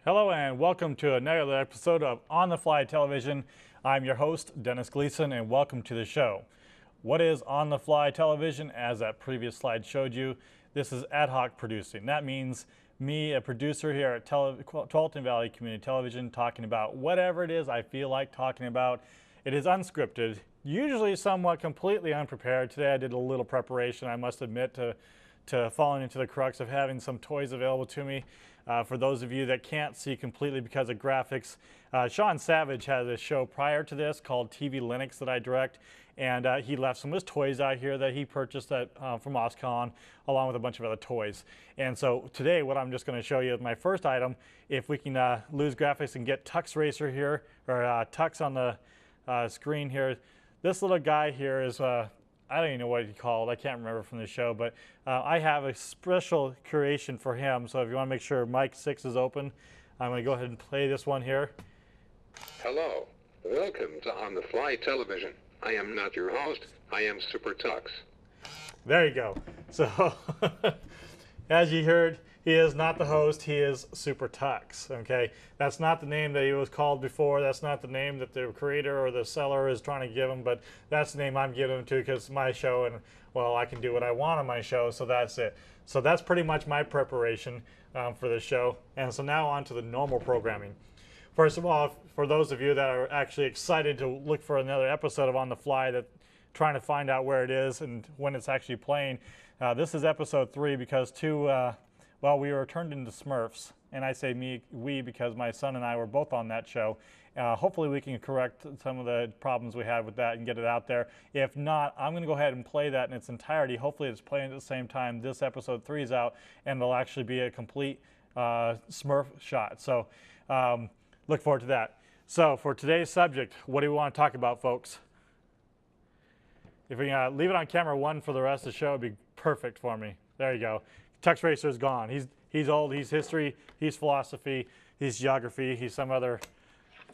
Hello and welcome to another episode of On the Fly Television. I'm your host, Dennis Gleason, and welcome to the show. What is On the Fly Television? As that previous slide showed you, this is ad hoc producing. That means me, a producer here at Tualatin Valley Community Television, talking about whatever it is I feel like talking about. It is unscripted, usually somewhat completely unprepared. Today I did a little preparation, I must admit, to falling into the crux of having some toys available to me. For those of you that can't see completely because of graphics, Sean Savage had a show prior to this called TV Linux that I direct, and he left some of his toys out here that he purchased from OSCON, along with a bunch of other toys. And so today what I'm just going to show you is my first item. If we can lose graphics and get Tux Racer here, or Tux on the screen here. This little guy here is I don't even know what he called. I can't remember from the show, but I have a special creation for him. So if you want to make sure mic 6 is open, I'm going to go ahead and play this one here. Hello. Welcome to On the Fly Television. I am not your host. I am Super Tux. There you go. So as you heard, he is not the host. He is Super Tux. Okay, that's not the name that he was called before. That's not the name that the creator or the seller is trying to give him, but that's the name I'm giving him to because it's my show, and well, I can do what I want on my show, so that's it. So that's pretty much my preparation for this show. And so now on to the normal programming. First of all, for those of you that are actually excited to look for another episode of On the Fly, that trying to find out where it is and when it's actually playing, this is episode 3 because well, we were turned into Smurfs, and I say we because my son and I were both on that show. Hopefully we can correct some of the problems we had with that and get it out there. If not, I'm going to go ahead and play that in its entirety. Hopefully it's playing at the same time this episode 3 is out, and it'll actually be a complete Smurf shot. So look forward to that. So for today's subject, what do we want to talk about, folks? If we leave it on camera 1 for the rest of the show, it'd be perfect for me. There you go. Tux Racer is gone. He's old, he's history, he's philosophy, he's geography, he's some other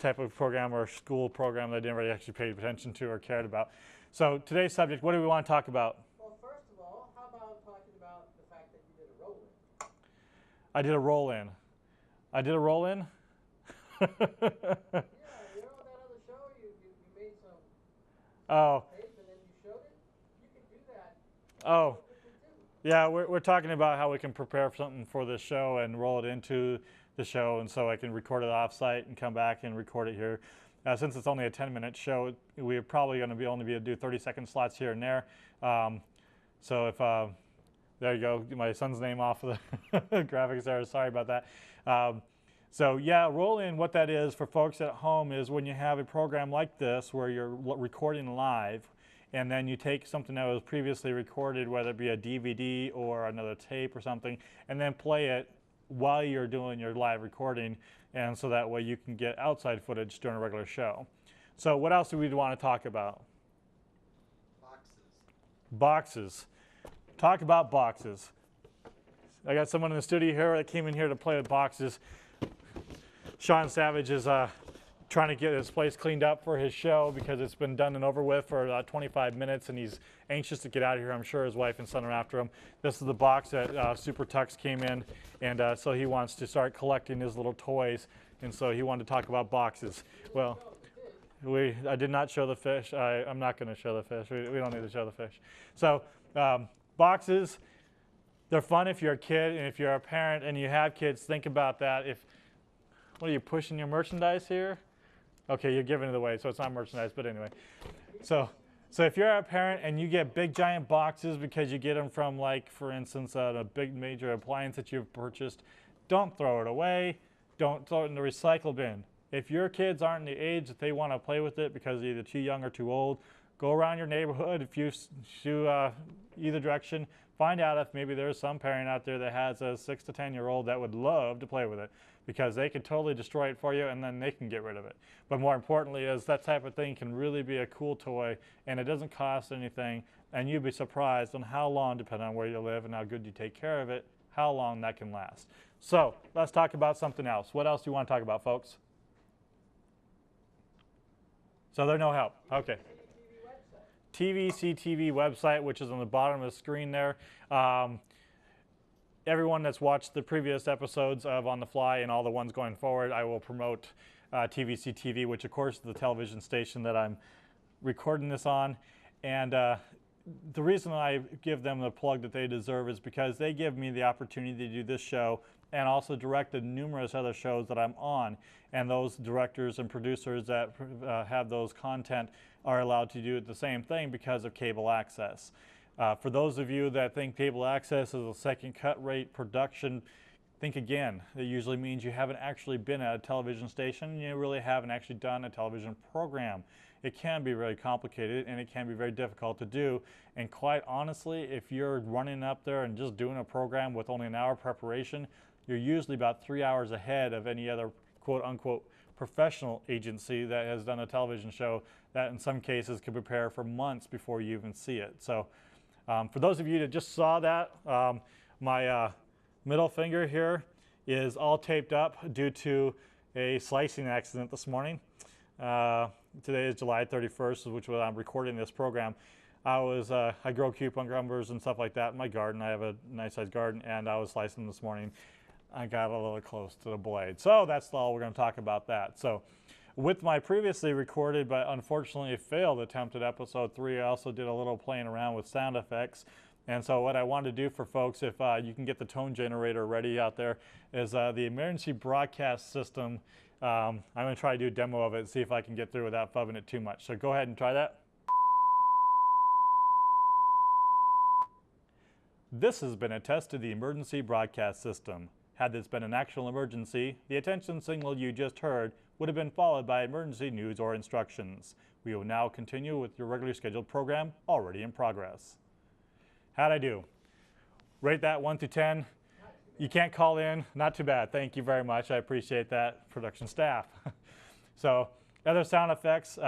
type of program or school program that I didn't really actually pay attention to or cared about. So today's subject, what do we want to talk about? Well, first of all, how about talking about the fact that you did a roll-in? I did a roll-in. I did a roll-in? Yeah, you know that other show, you made some tape and then you showed it? You can do that. Oh. Yeah, we're talking about how we can prepare something for this show and roll it into the show, and so I can record it off-site and come back and record it here. Since it's only a 10-minute show, we're probably going to be only be able to do 30-second slots here and there. So if there you go, my son's name off of the graphics there. Sorry about that. So yeah, roll-in, what that is for folks at home is when you have a program like this where you're recording live, and then you take something that was previously recorded, whether it be a DVD or another tape or something, and then play it while you're doing your live recording, and so that way you can get outside footage during a regular show. So what else do we want to talk about? Boxes. Talk about boxes. I got someone in the studio here that came in here to play with boxes. Sean Savage is trying to get his place cleaned up for his show because it's been done and over with for 25 minutes, and he's anxious to get out of here. I'm sure his wife and son are after him. This is the box that Super Tux came in, and so he wants to start collecting his little toys, and so he wanted to talk about boxes. Well, I did not show the fish. I'm not going to show the fish. We don't need to show the fish. So boxes, they're fun if you're a kid, and if you're a parent and you have kids, think about that. What are you pushing your merchandise here? Okay, you're giving it away, so it's not merchandise, but anyway. So if you're a parent and you get big giant boxes because you get them from, like, for instance, a big major appliance that you've purchased, don't throw it away. Don't throw it in the recycle bin. If your kids aren't the age that they want to play with it because they're either too young or too old, go around your neighborhood. If you either direction, find out if maybe there's some parent out there that has a 6 to 10-year-old that would love to play with it, because they could totally destroy it for you and then they can get rid of it. But more importantly is that type of thing can really be a cool toy, and it doesn't cost anything, and you'd be surprised on how long, depending on where you live and how good you take care of it, how long that can last. So let's talk about something else. What else do you want to talk about, folks? So they're no help. Okay. TVCTV website, which is on the bottom of the screen there. everyone that's watched the previous episodes of On the Fly and all the ones going forward, I will promote TVC TV, which of course is the television station that I'm recording this on. And the reason I give them the plug that they deserve is because they give me the opportunity to do this show and also direct the numerous other shows that I'm on. And those directors and producers that have those content are allowed to do the same thing because of cable access. For those of you that think cable access is a second cut rate production, think again. It usually means you haven't actually been at a television station, you really haven't actually done a television program. It can be very complicated and it can be very difficult to do. And quite honestly, if you're running up there and just doing a program with only an hour preparation, you're usually about 3 hours ahead of any other quote unquote professional agency that has done a television show that in some cases can prepare for months before you even see it. So for those of you that just saw that, my middle finger here is all taped up due to a slicing accident this morning. Today is July 31st, which was I'm recording this program. I grow cucumbers and stuff like that in my garden. I have a nice sized garden, and I was slicing this morning. I got a little close to the blade. So that's all we're going to talk about that. So with my previously recorded but unfortunately failed attempt at episode 3, I also did a little playing around with sound effects. And so what I wanted to do for folks, if you can get the tone generator ready out there, is the emergency broadcast system. I'm going to try to do a demo of it and see if I can get through without fubbing it too much. So go ahead and try that. This has been a test of the emergency broadcast system. Had this been an actual emergency, the attention signal you just heard would have been followed by emergency news or instructions. We will now continue with your regularly scheduled program already in progress. How'd I do? Rate that 1 to 10. You can't call in, not too bad. Thank you very much. I appreciate that, production staff. So other sound effects,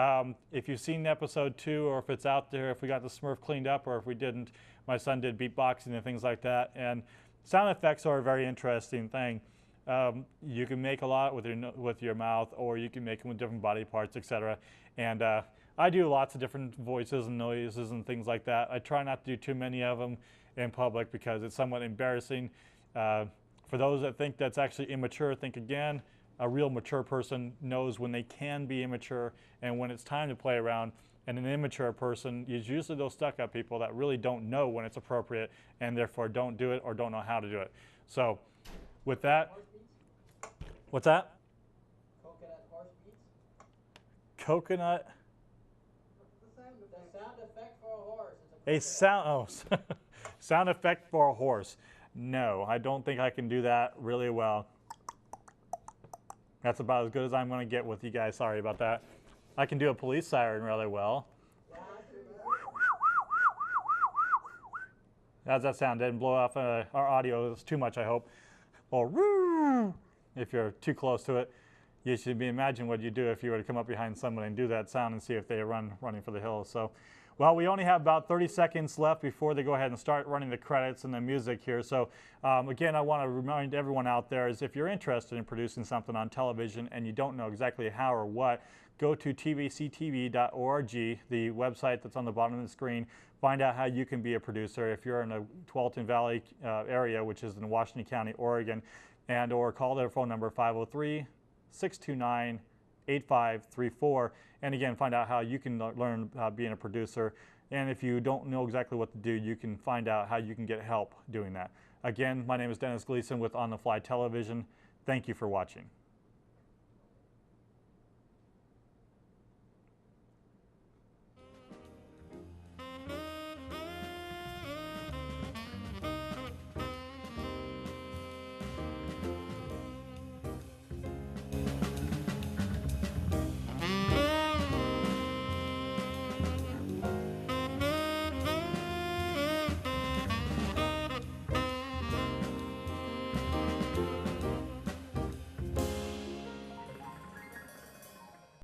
if you've seen episode 2 or if it's out there, if we got the Smurf cleaned up or if we didn't, my son did beatboxing and things like that. And sound effects are a very interesting thing. You can make a lot with your mouth, or you can make them with different body parts, etc. And I do lots of different voices and noises and things like that. I try not to do too many of them in public because it's somewhat embarrassing. For those that think that's actually immature, think again. A real mature person knows when they can be immature and when it's time to play around. And an immature person is usually those stuck-up people that really don't know when it's appropriate and therefore don't do it or don't know how to do it. So with that, what's that? Coconut horse beats? Coconut? The sound effect for a horse. A sound, oh, sound effect for a horse. No, I don't think I can do that really well. That's about as good as I'm going to get with you guys. Sorry about that. I can do a police siren really well. How's that sound? Didn't blow off our audio. It's too much, I hope. Or woo! If you're too close to it, you should imagine what you do if you were to come up behind somebody and do that sound and see if they running for the hills. So, well, we only have about 30 seconds left before they go ahead and start running the credits and the music here. So again, I want to remind everyone out there is if you're interested in producing something on television and you don't know exactly how or what, go to tvctv.org, the website that's on the bottom of the screen. Find out how you can be a producer if you're in the Tualatin Valley area, which is in Washington County, Oregon, and or call their phone number 503-629-8534. And again, find out how you can learn being a producer. And if you don't know exactly what to do, you can find out how you can get help doing that. Again, my name is Dennis Gleason with On the Fly Television. Thank you for watching.